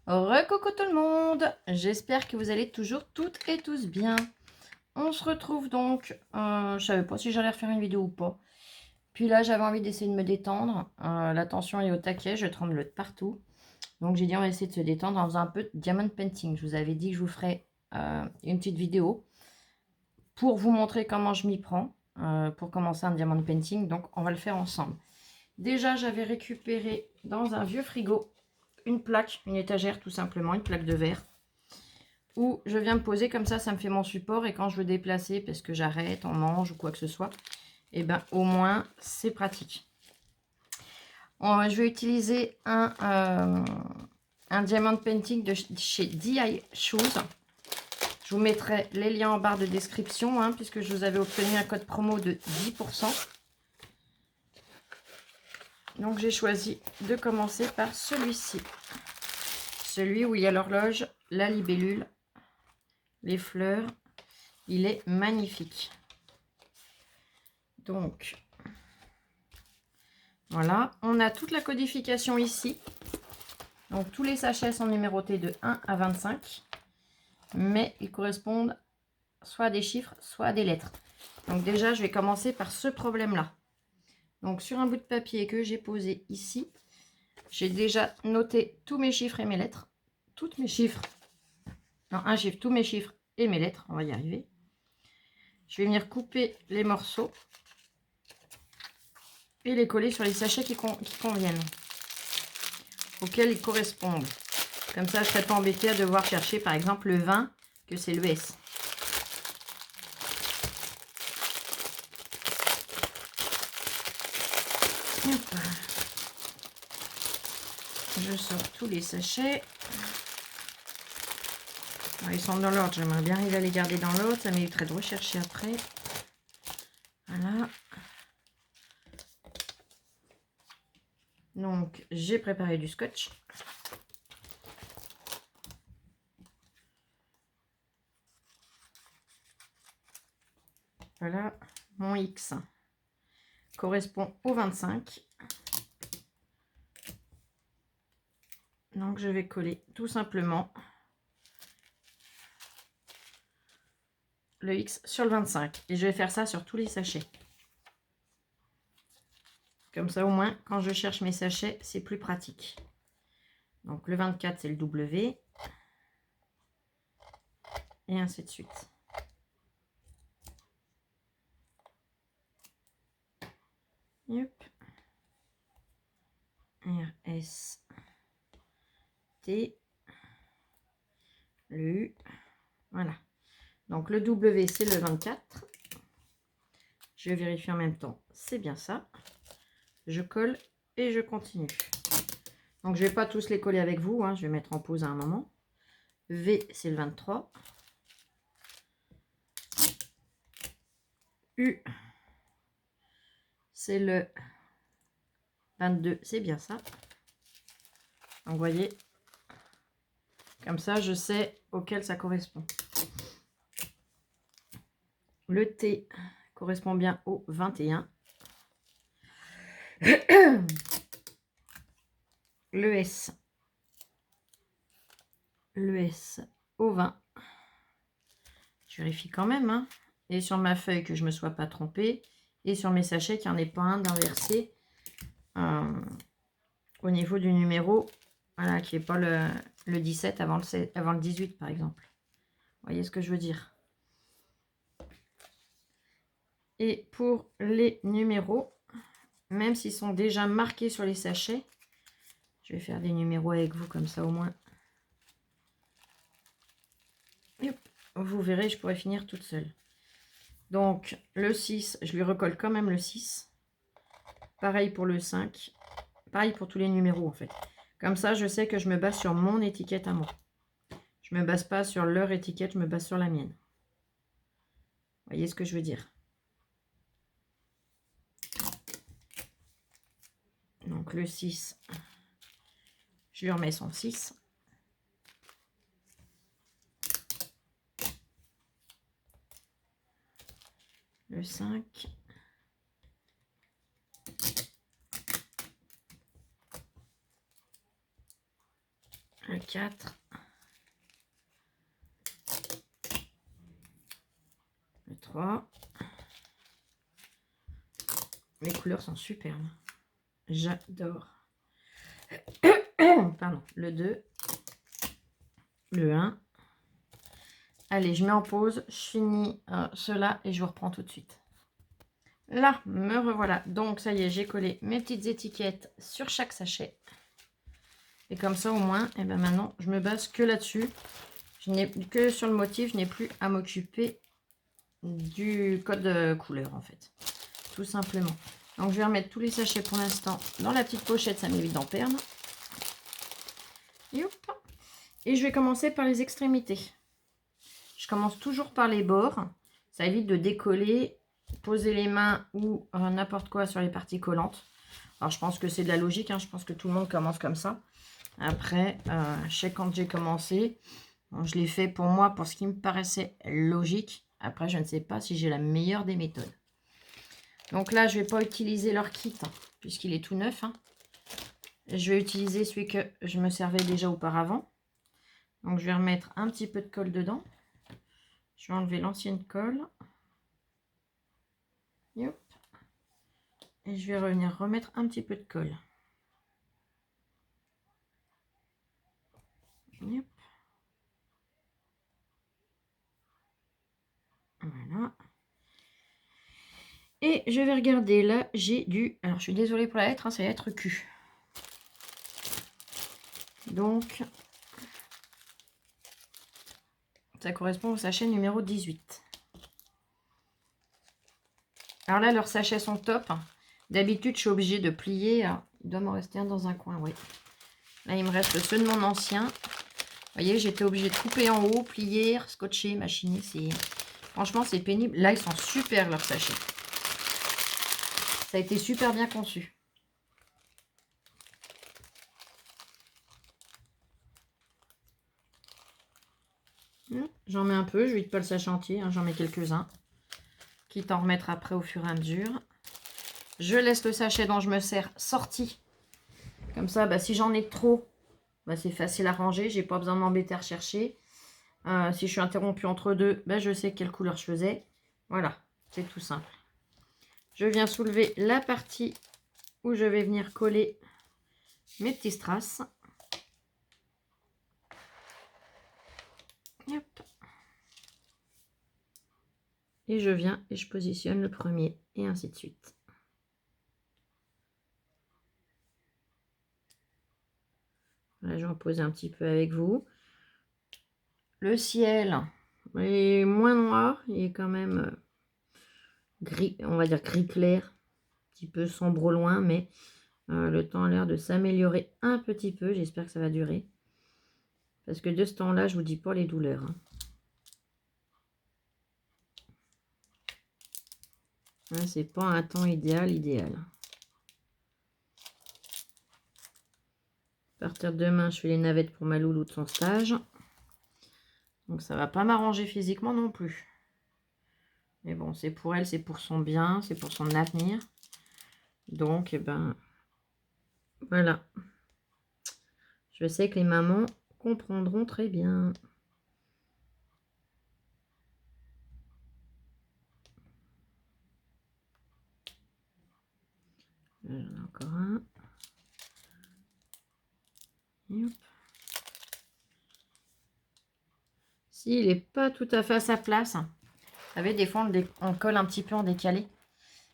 Recoucou tout le monde, j'espère que vous allez toujours toutes et tous bien. On se retrouve donc, je savais pas si j'allais refaire une vidéo ou pas. Puis là j'avais envie d'essayer de me détendre, la tension est au taquet, je tremble de partout. Donc j'ai dit on va essayer de se détendre en faisant un peu de diamond painting. Je vous avais dit que je vous ferais une petite vidéo pour vous montrer comment je m'y prends pour commencer un diamond painting. Donc on va le faire ensemble. Déjà j'avais récupéré dans un vieux frigo une plaque, une étagère tout simplement, une plaque de verre où je viens me poser comme ça me fait mon support et quand je veux déplacer parce que j'arrête, on mange ou quoi que ce soit, et ben au moins c'est pratique. Je vais utiliser un diamond painting de chez DI Shoes. Je vous mettrai les liens en barre de description puisque je vous avais obtenu un code promo de 10%. Donc j'ai choisi de commencer par celui-ci. Celui où il y a l'horloge, la libellule, les fleurs. Il est magnifique. Donc, voilà. On a toute la codification ici. Donc, tous les sachets sont numérotés de 1 à 25. Mais ils correspondent soit à des chiffres, soit à des lettres. Donc, déjà, je vais commencer par ce problème-là. Donc, sur un bout de papier que j'ai posé ici, j'ai déjà noté tous mes chiffres et mes lettres. Toutes mes chiffres. Non, un chiffre, tous mes chiffres et mes lettres. On va y arriver. Je vais venir couper les morceaux et les coller sur les sachets qui conviennent, auxquels ils correspondent. Comme ça, je ne serai pas embêtée à devoir chercher, par exemple, le 20, que c'est le S. Je sors tous les sachets. Alors, ils sont dans l'ordre. J'aimerais bien arriver à les garder dans l'ordre. Ça m'éviterait de rechercher après. Voilà. Donc, j'ai préparé du scotch. Voilà, mon X correspond au 25. Donc, je vais coller tout simplement le X sur le 25. Et je vais faire ça sur tous les sachets. Comme ça, au moins, quand je cherche mes sachets, c'est plus pratique. Donc, le 24, c'est le W. Et ainsi de suite. Yep. R, S, T. Le U. Voilà. Donc, le W, c'est le 24. Je vérifie en même temps. C'est bien ça. Je colle et je continue. Donc, je ne vais pas tous les coller avec vous. Je vais mettre en pause à un moment. V, c'est le 23. U, c'est le 22. C'est bien ça. Donc, vous voyez, comme ça, je sais auquel ça correspond. Le T correspond bien au 21. Le S au 20. Je vérifie quand même. Et sur ma feuille que je ne me sois pas trompée. Et sur mes sachets qu'il n'y en ait pas un d'inversé au niveau du numéro. Voilà, qui n'est pas le 17 avant le 18 par exemple. Vous voyez ce que je veux dire. Et pour les numéros, même s'ils sont déjà marqués sur les sachets, je vais faire des numéros avec vous comme ça au moins. Hop, vous verrez, je pourrais finir toute seule. Donc le 6, je lui recolle quand même le 6. Pareil pour le 5. Pareil pour tous les numéros en fait. Comme ça, je sais que je me base sur mon étiquette à moi. Je ne me base pas sur leur étiquette, je me base sur la mienne. Vous voyez ce que je veux dire? Donc le 6, je lui remets son 6. Le 5. Le 4. Le 3. Les couleurs sont superbes. J'adore. Pardon. Le 2. Le 1. Allez, je mets en pause. Je finis cela et je vous reprends tout de suite. Là, me revoilà. Donc, ça y est, j'ai collé mes petites étiquettes sur chaque sachet. Et comme ça, au moins, et ben maintenant, je me base que là-dessus. Je n'ai que sur le motif, je n'ai plus à m'occuper du code couleur, en fait. Tout simplement. Donc, je vais remettre tous les sachets pour l'instant dans la petite pochette. Ça m'évite d'en perdre. Et je vais commencer par les extrémités. Je commence toujours par les bords. Ça évite de décoller, poser les mains ou n'importe quoi sur les parties collantes. Alors, je pense que c'est de la logique. Je pense que tout le monde commence comme ça. Après, je sais quand j'ai commencé, bon, je l'ai fait pour moi, pour ce qui me paraissait logique. Après, je ne sais pas si j'ai la meilleure des méthodes. Donc là, je ne vais pas utiliser leur kit, puisqu'il est tout neuf. Je vais utiliser celui que je me servais déjà auparavant. Donc, je vais remettre un petit peu de colle dedans. Je vais enlever l'ancienne colle. Yop. Et je vais revenir remettre un petit peu de colle. Yop. Voilà. Et je vais regarder, là, j'ai du... Alors, je suis désolée pour la lettre, c'est la lettre Q. Donc, ça correspond au sachet numéro 18. Alors là, leurs sachets sont top. D'habitude, je suis obligée de plier. Alors, il doit m'en rester un dans un coin, oui. Là, il me reste ceux de mon ancien. Vous voyez, j'étais obligée de couper en haut, plier, scotcher, machiner. Franchement, c'est pénible. Là, ils sont super, leurs sachets. Ça a été super bien conçu. J'en mets un peu, je vide pas le sachet entier, j'en mets quelques-uns. Quitte à en remettre après au fur et à mesure. Je laisse le sachet dont je me sers sorti. Comme ça, si j'en ai trop, c'est facile à ranger. J'ai pas besoin de m'embêter à rechercher. Si je suis interrompue entre deux, je sais quelle couleur je faisais. Voilà, c'est tout simple. Je viens soulever la partie où je vais venir coller mes petits strass. Hop. Et je viens et je positionne le premier et ainsi de suite. Là, je vais en poser un petit peu avec vous. Le ciel est moins noir, il est quand même gris, on va dire gris clair, un petit peu sombre au loin, mais le temps a l'air de s'améliorer un petit peu. J'espère que ça va durer. Parce que de ce temps-là, je vous dis pas les douleurs. C'est pas un temps idéal. À partir de demain, je fais les navettes pour ma loulou de son stage. Donc ça va pas m'arranger physiquement non plus. Mais bon, c'est pour elle, c'est pour son bien, c'est pour son avenir. Donc, voilà. Je sais que les mamans comprendront très bien. J'en ai encore un. Et hop. S'il n'est pas tout à fait à sa place, vous savez, des fois on colle un petit peu en décalé.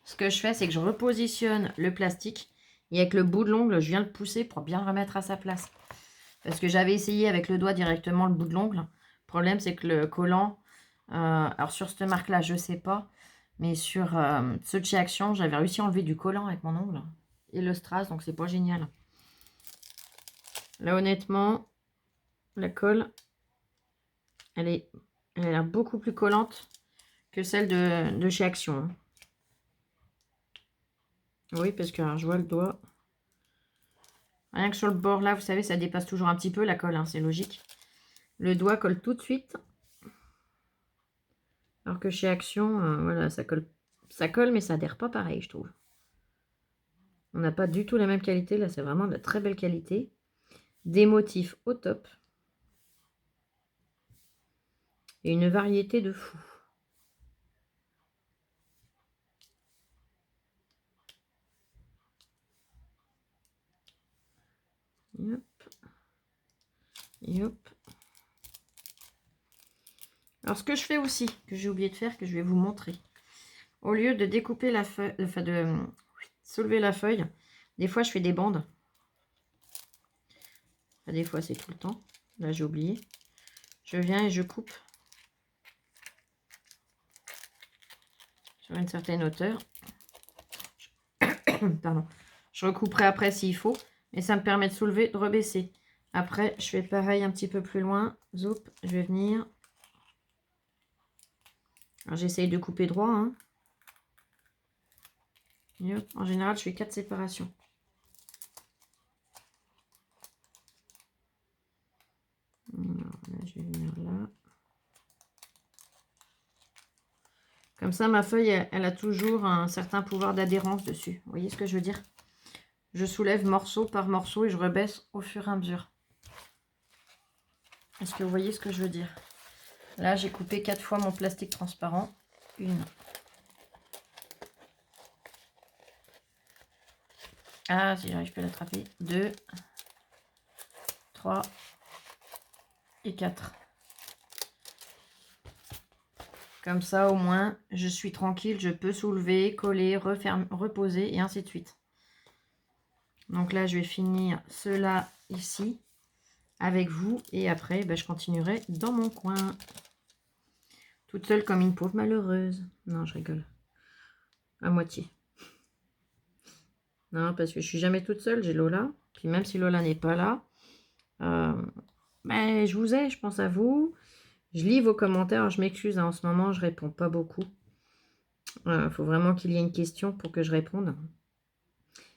Ce que je fais, c'est que je repositionne le plastique et avec le bout de l'ongle, je viens le pousser pour bien le remettre à sa place. Parce que j'avais essayé avec le doigt directement le bout de l'ongle. Le problème, c'est que le collant, alors sur cette marque-là, je ne sais pas, mais sur ceux de chez Action, j'avais réussi à enlever du collant avec mon ongle et le strass, donc c'est pas génial. Là, honnêtement, la colle, elle a l'air beaucoup plus collante que celle de chez Action. Oui, parce que alors, je vois le doigt. Rien que sur le bord là, vous savez, ça dépasse toujours un petit peu la colle, c'est logique. Le doigt colle tout de suite. Alors que chez Action, voilà, ça colle, mais ça adhère pas pareil, je trouve. On n'a pas du tout la même qualité. Là, c'est vraiment de très belle qualité. Des motifs au top. Et une variété de fou. Hop. Et hop. Alors, ce que je fais aussi, que j'ai oublié de faire, que je vais vous montrer. Au lieu de découper la feuille, enfin de soulever la feuille, des fois je fais des bandes. Enfin, des fois c'est tout le temps. Là j'ai oublié. Je viens et je coupe sur une certaine hauteur. Pardon. Je recouperai après s'il faut. Mais ça me permet de soulever, de rebaisser. Après, je fais pareil un petit peu plus loin. Zoup, je vais venir. Alors j'essaye de couper droit. Hein. Et hop, en général, je fais 4 séparations. Alors, là, je vais venir là. Comme ça, ma feuille, elle a toujours un certain pouvoir d'adhérence dessus. Vous voyez ce que je veux dire? Je soulève morceau par morceau et je rebaisse au fur et à mesure. Est-ce que vous voyez ce que je veux dire? Là, j'ai coupé 4 fois mon plastique transparent. 1. Ah, si j'arrive pas à l'attraper. 2. 3. Et 4. Comme ça, au moins, je suis tranquille. Je peux soulever, coller, reposer et ainsi de suite. Donc là, je vais finir cela ici avec vous. Et après, ben, je continuerai dans mon coin. Toute seule comme une pauvre malheureuse. Non, je rigole. À moitié. Non, parce que je suis jamais toute seule. J'ai Lola. Puis même si Lola n'est pas là, ben, je vous ai, je pense à vous. Je lis vos commentaires. Alors, je m'excuse, hein, en ce moment, je réponds pas beaucoup. Faut vraiment qu'il y ait une question pour que je réponde.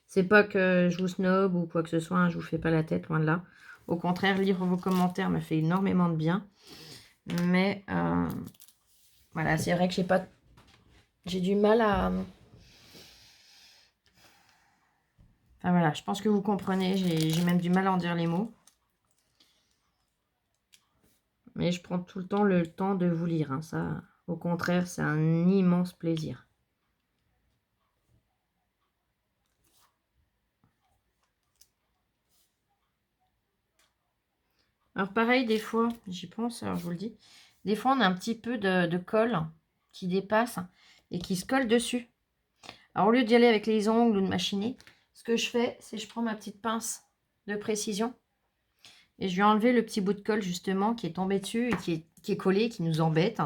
C'est pas que je vous snob ou quoi que ce soit. Hein, je vous fais pas la tête, loin de là. Au contraire, lire vos commentaires me fait énormément de bien. Mais voilà, c'est vrai que j'ai du mal à... Enfin voilà, je pense que vous comprenez. J'ai même du mal à en dire les mots. Mais je prends tout le temps le temps de vous lire. Hein. Ça, au contraire, c'est un immense plaisir. Alors pareil, des fois, j'y pense, alors je vous le dis, des fois on a un petit peu de colle qui dépasse et qui se colle dessus. Alors au lieu d'y aller avec les ongles ou de machiner, ce que je fais, c'est que je prends ma petite pince de précision et je vais enlever le petit bout de colle justement qui est tombé dessus et qui est collé, qui nous embête,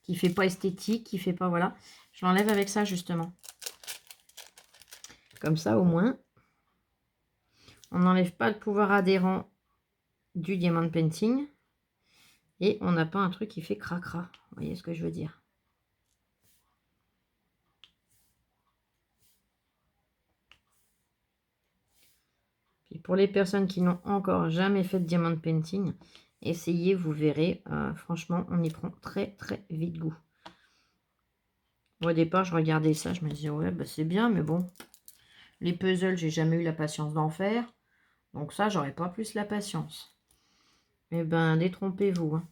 qui fait pas esthétique, qui fait pas, voilà. Je l'enlève avec ça justement. Comme ça au moins, on n'enlève pas le pouvoir adhérent du diamond painting et on n'a pas un truc qui fait cracra. Vous voyez ce que je veux dire? Puis pour les personnes qui n'ont encore jamais fait de diamond painting, essayez, vous verrez. Franchement, on y prend très très vite goût. Au départ, je regardais ça, je me disais ouais, bah, c'est bien, mais bon, les puzzles, j'ai jamais eu la patience d'en faire. Donc ça, j'aurais pas plus la patience. Eh ben, détrompez-vous. Hein.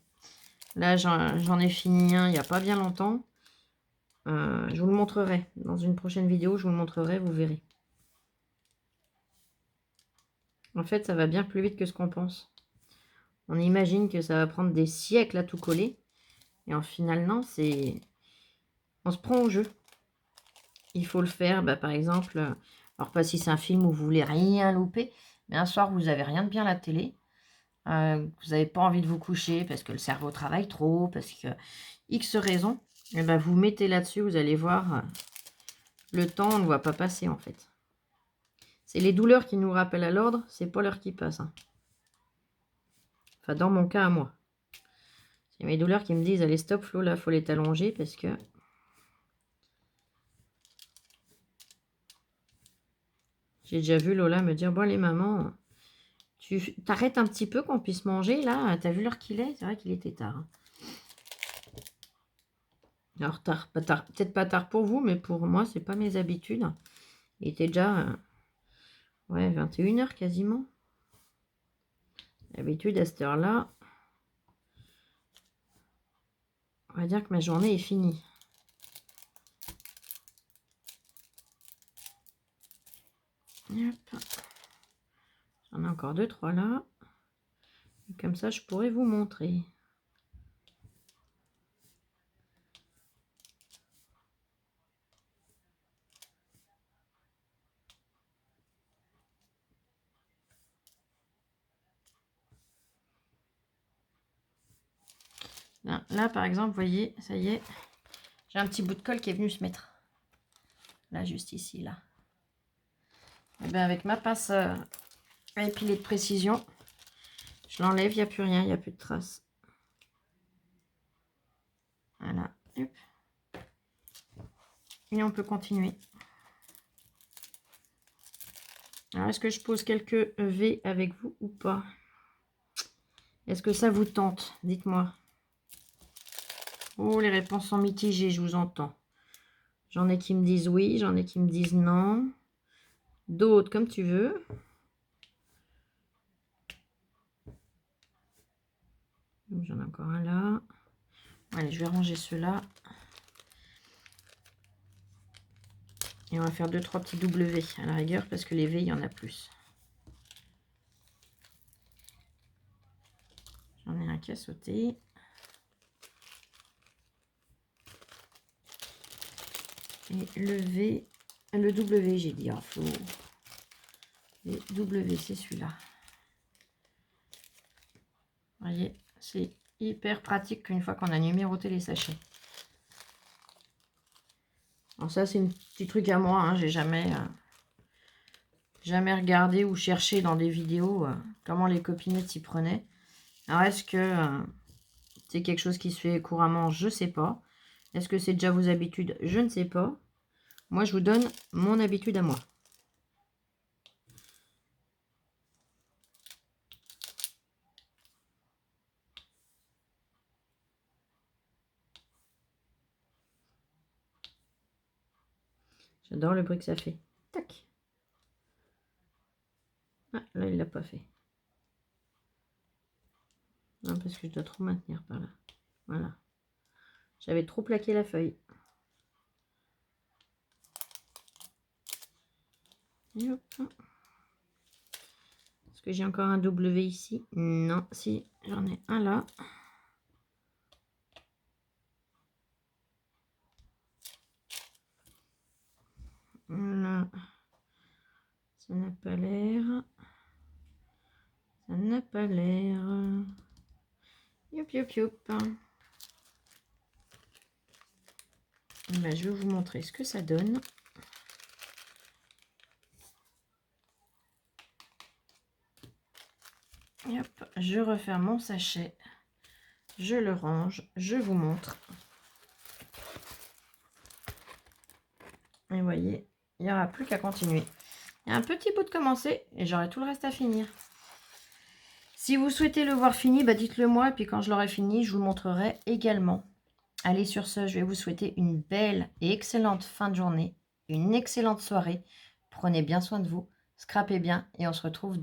Là, j'en ai fini un il n'y a pas bien longtemps. Je vous le montrerai. Dans une prochaine vidéo, je vous le montrerai, vous verrez. En fait, ça va bien plus vite que ce qu'on pense. On imagine que ça va prendre des siècles à tout coller. Et en final, non, c'est... On se prend au jeu. Il faut le faire, bah, par exemple... Alors, pas si c'est un film où vous voulez rien louper. Mais un soir, vous n'avez rien de bien à la télé. Vous n'avez pas envie de vous coucher parce que le cerveau travaille trop, parce que X raisons. Et ben, vous mettez là-dessus, vous allez voir... Le temps, on ne voit pas passer, en fait. C'est les douleurs qui nous rappellent à l'ordre, c'est pas l'heure qui passe. Hein. Enfin, dans mon cas, à moi. C'est mes douleurs qui me disent, allez, stop, Flo, là, il faut les t'allonger parce que... J'ai déjà vu Lola me dire, bon, les mamans, tu t'arrêtes un petit peu qu'on puisse manger, là. T'as vu l'heure qu'il est? C'est vrai qu'il était tard. Hein. Alors, tard, peut-être pas tard pour vous, mais pour moi, c'est pas mes habitudes. Il était déjà, ouais, 21 h quasiment. D'habitude, à cette heure-là, on va dire que ma journée est finie. Hop. J'en ai encore 2-3 là. Et comme ça, je pourrais vous montrer. Là, par exemple, vous voyez, ça y est, j'ai un petit bout de colle qui est venu se mettre. Là, juste ici, là. Et bien, avec ma pince à épiler de précision, je l'enlève, il n'y a plus rien, il n'y a plus de traces. Voilà. Hop. Et on peut continuer. Alors, est-ce que je pose quelques V avec vous ou pas? Est-ce que ça vous tente? Dites-moi. Oh, les réponses sont mitigées, je vous entends. J'en ai qui me disent oui, j'en ai qui me disent non. D'autres, comme tu veux. J'en ai encore un là. Allez, je vais ranger ceux-là. Et on va faire 2-3 petits W à la rigueur parce que les V, il y en a plus. J'en ai un qui a sauté. Et le V, le W, j'ai dit. Oh, faut... Le W, c'est celui-là. Vous voyez, c'est hyper pratique qu'une fois qu'on a numéroté les sachets. Alors ça, c'est un petit truc à moi. Hein, j'ai jamais regardé ou cherché dans des vidéos comment les copinettes s'y prenaient. Alors, est-ce que c'est quelque chose qui se fait couramment? Je ne sais pas. Est-ce que c'est déjà vos habitudes? Je ne sais pas. Moi, je vous donne mon habitude à moi. J'adore le bruit que ça fait. Tac. Ah, là, il l'a pas fait. Non, parce que je dois trop maintenir par là. Voilà. J'avais trop plaqué la feuille. Et hop. Est-ce que j'ai encore un W ici? Non, si, j'en ai un là. Là. Ça n'a pas l'air. Ça n'a pas l'air. Youp, youp, youp. Ben, je vais vous montrer ce que ça donne. Et hop, je referme mon sachet. Je le range. Je vous montre. Et vous voyez, il n'y aura plus qu'à continuer. Il y a un petit bout de commencer et j'aurai tout le reste à finir. Si vous souhaitez le voir fini, bah dites-le moi. Et puis quand je l'aurai fini, je vous le montrerai également. Allez, sur ce, je vais vous souhaiter une belle et excellente fin de journée. Une excellente soirée. Prenez bien soin de vous. Scrapez bien et on se retrouve...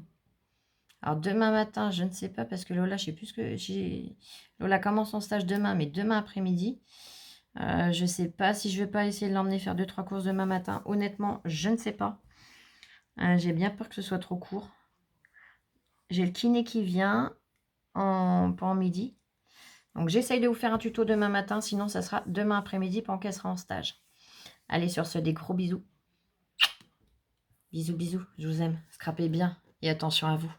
Alors demain matin, je ne sais pas parce que Lola, je sais plus ce que j'ai... Lola commence son stage demain, mais demain après-midi. Je ne sais pas si je vais pas essayer de l'emmener faire 2-3 courses demain matin. Honnêtement, je ne sais pas. J'ai bien peur que ce soit trop court. J'ai le kiné qui vient pendant midi. Donc j'essaye de vous faire un tuto demain matin. Sinon, ça sera demain après-midi pendant qu'elle sera en stage. Allez, sur ce, des gros bisous. Bisous, bisous. Je vous aime. Scrapez bien et attention à vous.